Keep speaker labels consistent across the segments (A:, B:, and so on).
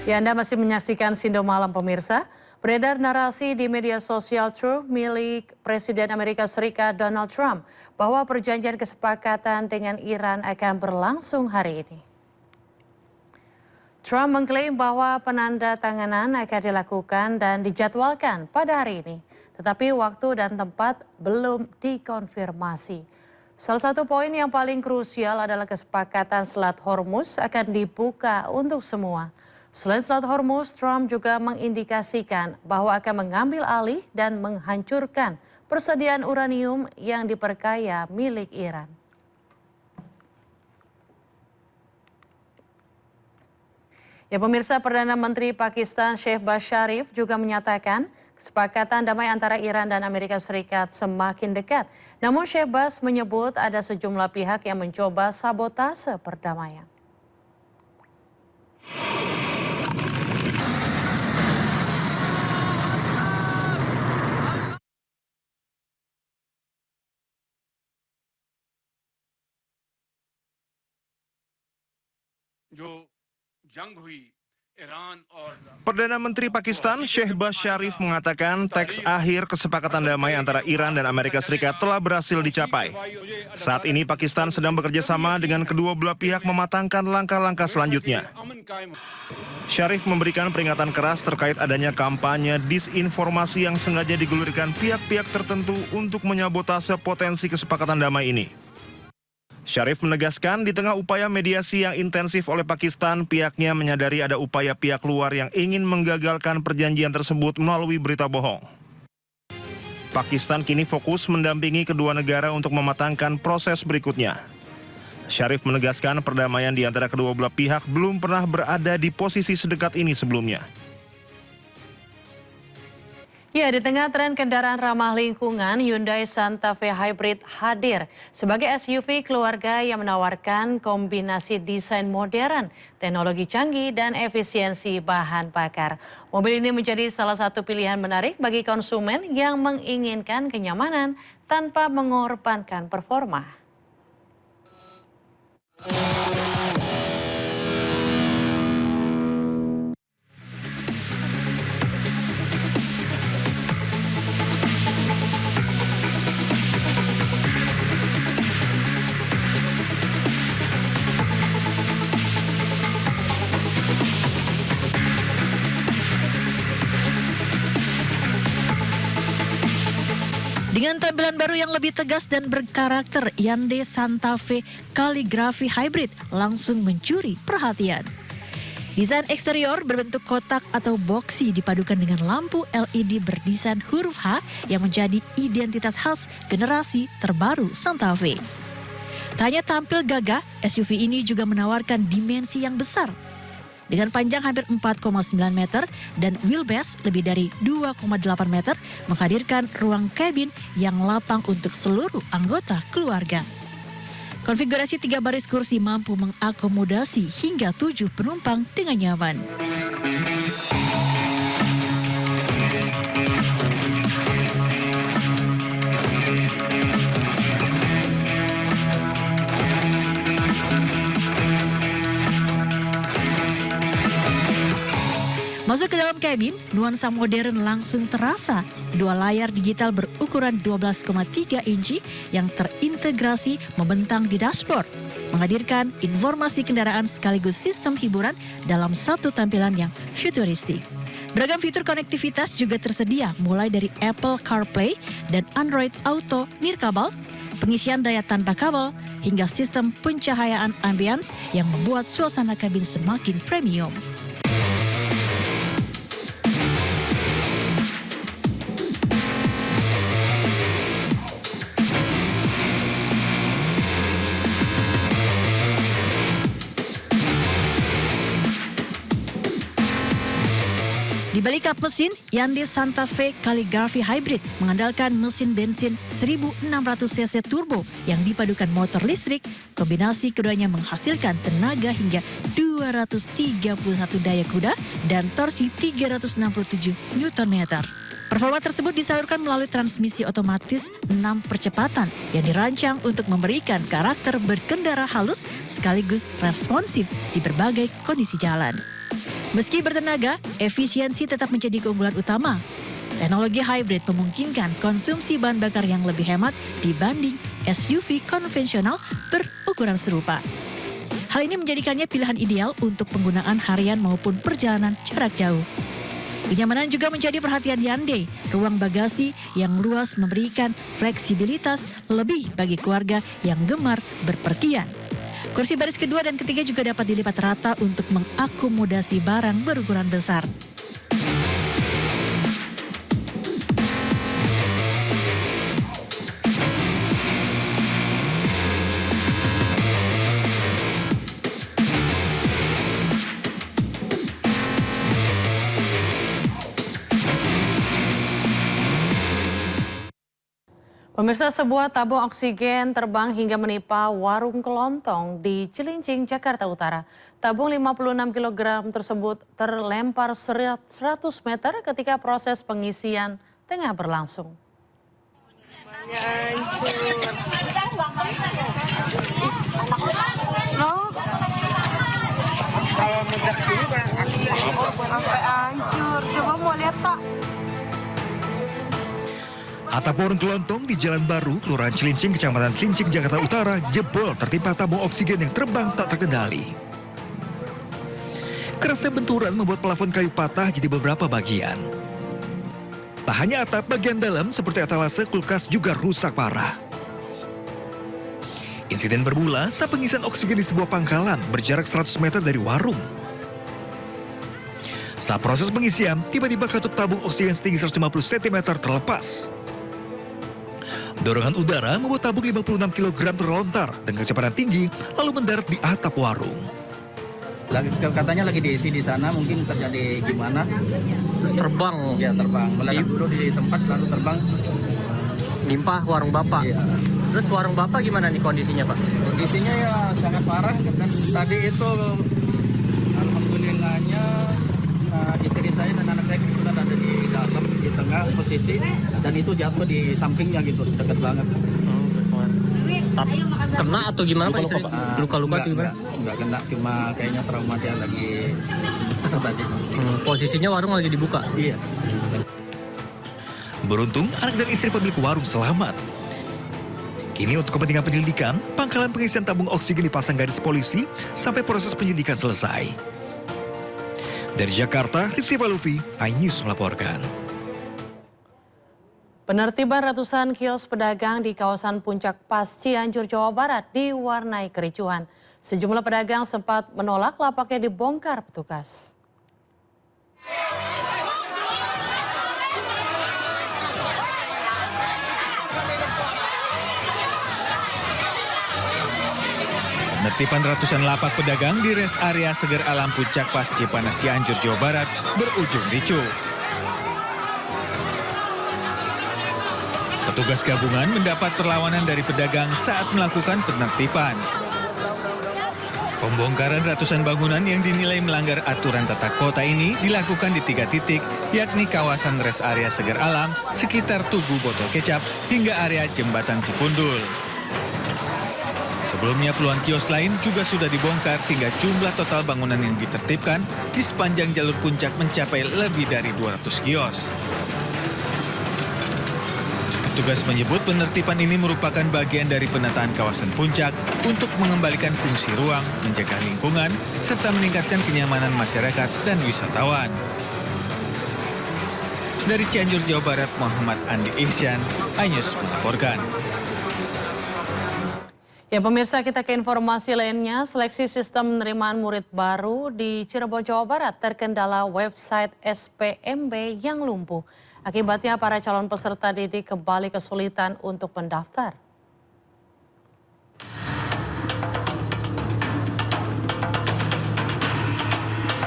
A: Ya, Anda masih menyaksikan Sindo Malam pemirsa. Beredar narasi di media sosial Truth milik Presiden Amerika Serikat Donald Trump bahwa perjanjian kesepakatan dengan Iran akan berlangsung hari ini. Trump mengklaim bahwa penandatanganan akan dilakukan dan dijadwalkan pada hari ini, tetapi waktu dan tempat belum dikonfirmasi. Salah satu poin yang paling krusial adalah kesepakatan Selat Hormuz akan dibuka untuk semua. Selain Selat Hormuz, Trump juga mengindikasikan bahwa akan mengambil alih dan menghancurkan persediaan uranium yang diperkaya milik Iran. Ya pemirsa, Perdana Menteri Pakistan Shehbaz Sharif juga menyatakan kesepakatan damai antara Iran dan Amerika Serikat semakin dekat. Namun Shehbaz menyebut ada sejumlah pihak yang mencoba sabotase perdamaian.
B: Perdana Menteri Pakistan Shehbaz Sharif mengatakan teks akhir kesepakatan damai antara Iran dan Amerika Serikat telah berhasil dicapai. Saat ini Pakistan sedang bekerja sama dengan kedua belah pihak mematangkan langkah-langkah selanjutnya. Sharif memberikan peringatan keras terkait adanya kampanye disinformasi yang sengaja digulirkan pihak-pihak tertentu untuk menyabotase potensi kesepakatan damai ini. Sharif menegaskan di tengah upaya mediasi yang intensif oleh Pakistan, pihaknya menyadari ada upaya pihak luar yang ingin menggagalkan perjanjian tersebut melalui berita bohong. Pakistan kini fokus mendampingi kedua negara untuk mematangkan proses berikutnya. Sharif menegaskan perdamaian di antara kedua belah pihak belum pernah berada di posisi sedekat ini sebelumnya.
A: Ya, di tengah tren kendaraan ramah lingkungan, Hyundai Santa Fe Hybrid hadir sebagai SUV keluarga yang menawarkan kombinasi desain modern, teknologi canggih, dan efisiensi bahan bakar. Mobil ini menjadi salah satu pilihan menarik bagi konsumen yang menginginkan kenyamanan tanpa mengorbankan performa.
C: Dengan tampilan baru yang lebih tegas dan berkarakter, Hyundai Santa Fe Calligraphy Hybrid langsung mencuri perhatian. Desain eksterior berbentuk kotak atau boxy dipadukan dengan lampu LED berdesain huruf H yang menjadi identitas khas generasi terbaru Santa Fe. Tak hanya tampil gagah, SUV ini juga menawarkan dimensi yang besar. Dengan panjang hampir 4,9 meter dan wheelbase lebih dari 2,8 meter, menghadirkan ruang kabin yang lapang untuk seluruh anggota keluarga. Konfigurasi 3 baris kursi mampu mengakomodasi hingga 7 penumpang dengan nyaman. Masuk ke dalam kabin, nuansa modern langsung terasa. 2 layar digital berukuran 12,3 inci yang terintegrasi membentang di dashboard, menghadirkan informasi kendaraan sekaligus sistem hiburan dalam satu tampilan yang futuristik. Beragam fitur konektivitas juga tersedia, mulai dari Apple CarPlay dan Android Auto nirkabel, pengisian daya tanpa kabel, hingga sistem pencahayaan ambience yang membuat suasana kabin semakin premium. Di balik kap mesin, Hyundai Santa Fe Calligraphy Hybrid mengandalkan mesin bensin 1600 cc turbo yang dipadukan motor listrik. Kombinasi keduanya menghasilkan tenaga hingga 231 daya kuda dan torsi 367 Nm. Performa tersebut disalurkan melalui transmisi otomatis 6 percepatan yang dirancang untuk memberikan karakter berkendara halus sekaligus responsif di berbagai kondisi jalan. Meski bertenaga, efisiensi tetap menjadi keunggulan utama. Teknologi hybrid memungkinkan konsumsi bahan bakar yang lebih hemat dibanding SUV konvensional berukuran serupa. Hal ini menjadikannya pilihan ideal untuk penggunaan harian maupun perjalanan jarak jauh. Kenyamanan juga menjadi perhatian Hyundai. Ruang bagasi yang luas memberikan fleksibilitas lebih bagi keluarga yang gemar berpergian. Kursi baris kedua dan ketiga juga dapat dilipat rata untuk mengakomodasi barang berukuran besar.
A: Pemirsa, sebuah tabung oksigen terbang hingga menimpa warung kelontong di Cilincing, Jakarta Utara. Tabung 56 kg tersebut terlempar 100 meter ketika proses pengisian tengah berlangsung.
D: Kalau meledak sini sampai hancur. Coba mau lihat, Pak.
B: Atap warung kelontong di Jalan Baru, Kelurahan Cilincing, Kecamatan Cilincing, Jakarta Utara, jebol tertimpa tabung oksigen yang terbang tak terkendali. Kerasnya benturan membuat plafon kayu patah jadi beberapa bagian. Tak hanya atap, bagian dalam seperti etalase kulkas juga rusak parah. Insiden bermula saat pengisian oksigen di sebuah pangkalan berjarak 100 meter dari warung. Saat proses pengisian, tiba-tiba katup tabung oksigen setinggi 150 cm terlepas. Dorongan udara membuat tabung 56 kg terlontar dengan kecepatan tinggi lalu mendarat di atap warung.
E: Katanya lagi diisi di sana, mungkin terjadi gimana.
F: Terus terbang.
E: Ya terbang, meledak dulu di tempat lalu terbang.
F: Nimpah warung Bapak.
E: Iya.
F: Terus warung Bapak gimana nih kondisinya, Pak?
E: Kondisinya ya sangat parah. Dan tadi itu alhamdulillahnya istri saya dan anak saya kebetulan ada di dalam, di tengah posisi. Dan itu jatuh di sampingnya gitu, dekat banget.
F: Kena atau gimana Pak? Luka-luka atau gimana?
E: Enggak kena, cuma kayaknya trauma dia lagi tadi.
F: Posisinya warung lagi dibuka?
E: Iya.
B: Beruntung, anak dan istri pemilik warung selamat. Kini untuk kepentingan penyelidikan, pangkalan pengisian tabung oksigen dipasang garis polisi sampai proses penyelidikan selesai. Dari Jakarta, Rizky Valuvi, iNews melaporkan.
A: Penertiban ratusan kios pedagang di kawasan Puncak Pas, Cianjur, Jawa Barat diwarnai kericuhan. Sejumlah pedagang sempat menolak lapaknya dibongkar petugas.
G: Penertiban ratusan lapak pedagang di res area Seger Alam Puncak Pas Cipanas, Cianjur, Jawa Barat berujung ricuh. Petugas gabungan mendapat perlawanan dari pedagang saat melakukan penertiban. Pembongkaran ratusan bangunan yang dinilai melanggar aturan tata kota ini dilakukan di 3 titik, yakni kawasan res area Seger Alam, sekitar Tugu Botol Kecap, hingga area Jembatan Cipundul. Sebelumnya puluhan kios lain juga sudah dibongkar sehingga jumlah total bangunan yang ditertibkan di sepanjang jalur puncak mencapai lebih dari 200 kios. Petugas menyebut penertiban ini merupakan bagian dari penataan kawasan puncak untuk mengembalikan fungsi ruang, menjaga lingkungan, serta meningkatkan kenyamanan masyarakat dan wisatawan. Dari Cianjur, Jawa Barat, Muhammad Andi Ihsan, iNews melaporkan.
A: Ya pemirsa, kita ke informasi lainnya. Seleksi sistem penerimaan murid baru di Cirebon, Jawa Barat terkendala website SPMB yang lumpuh. Akibatnya para calon peserta didik kembali kesulitan untuk mendaftar.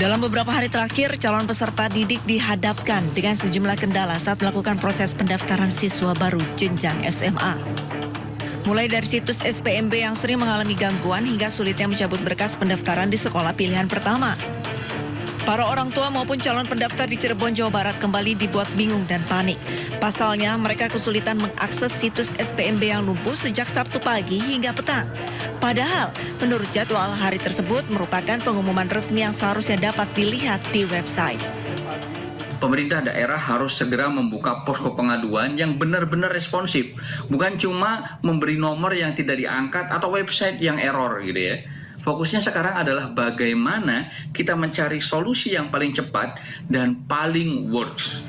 H: Dalam beberapa hari terakhir, calon peserta didik dihadapkan dengan sejumlah kendala saat melakukan proses pendaftaran siswa baru jenjang SMA. Mulai dari situs SPMB yang sering mengalami gangguan hingga sulitnya mencabut berkas pendaftaran di sekolah pilihan pertama. Para orang tua maupun calon pendaftar di Cirebon, Jawa Barat kembali dibuat bingung dan panik. Pasalnya, mereka kesulitan mengakses situs SPMB yang lumpuh sejak Sabtu pagi hingga petang. Padahal, menurut jadwal, hari tersebut merupakan pengumuman resmi yang seharusnya dapat dilihat di website.
I: Pemerintah daerah harus segera membuka posko pengaduan yang benar-benar responsif. Bukan cuma memberi nomor yang tidak diangkat atau website yang error gitu ya. Fokusnya sekarang adalah bagaimana kita mencari solusi yang paling cepat dan paling works.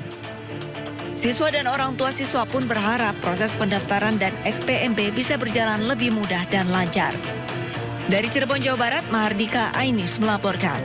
H: Siswa dan orang tua siswa pun berharap proses pendaftaran dan SPMB bisa berjalan lebih mudah dan lancar. Dari Cirebon, Jawa Barat, Mahardika Ainus melaporkan.